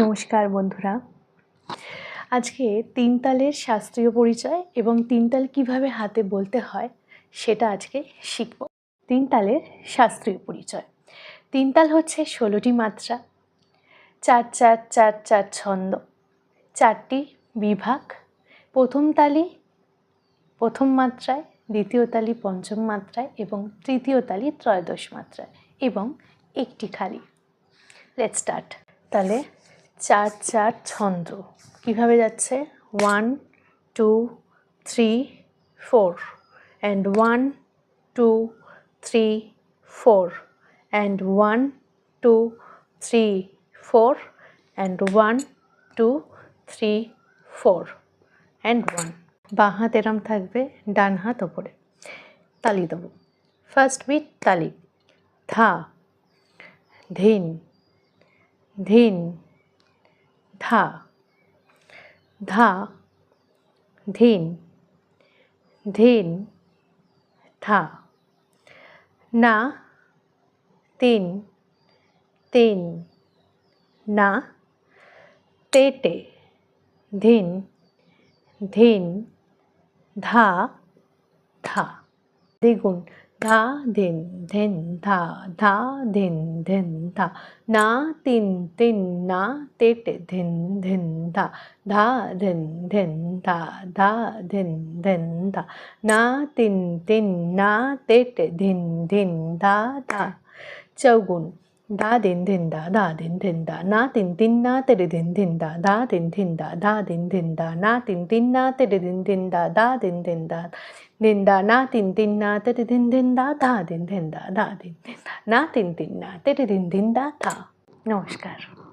নমস্কার বন্ধুরা, আজকে তিন তালের শাস্ত্রীয় পরিচয় এবং তিন তাল কীভাবে হাতে বলতে হয় সেটা আজকে শিখব। তিন তালের শাস্ত্রীয় পরিচয়। তিন তাল হচ্ছে 16টি মাত্রা, 4-4-4-4 ছন্দ, 4টি বিভাগ। প্রথম তালি প্রথম মাত্রায়, দ্বিতীয় তালি পঞ্চম মাত্রায় এবং তৃতীয় তালি ত্রয়োদশ মাত্রায় এবং একটি খালি। Let's start. তাহলে 4-4 ছন্দ কীভাবে যাচ্ছে? 1 2 3 4 and 1 2 3 4 and 1 2 3 4 and 1 2 3 4 and 1। বাঁ হাত এরম থাকবে, ডান হাত ওপরে। তালি দেবো। ফার্স্ট বিট তালি। ধা, ধিন, ধিন, ধা, ধা, ধিন, ধিন, ধা। না, তিন, তিন, না, তেটে, ধিন, ধিন, ধা, ধা। দ্বিগুণ। ধা, ধিন, ধিন, ধা, ধা, ধিন, ধিন, ধা। না, তিন, তিন, না, তেটে, ধিন, ধিন, ধা, ধা, ধিন, ধিন, ধা, ধা, ধিন, ধিন, ধা। না, তিন, তিন, না, তেটে, ধিন, ধিন, ধা, ধা। চৌগুণ। ধা, ধিন, ধিন, ধা, ধা, ধিন, ধিন, ধা। না, তিন, তিন, না, তেটে, ধিন, ধিন, ধা, ধা, ধিন, ধিন, ধা, ধা, ধিন, ধিন, ধা। না, তিন, তিন, না, তেটে, ধিন, ধিন, ধা, ধা, ধিন, ধিন, ধা, ধিন, ধা। না, তিন, তিন, না, তেটে, ধিন, ধিন, ধা, ধা, ধিন, ধিন, ধা, ধা, ধিন, ধিন, ধা। না, তিন, তিন, না, তেটে, ধিন, ধিন, ধা, ধা। নমস্কার।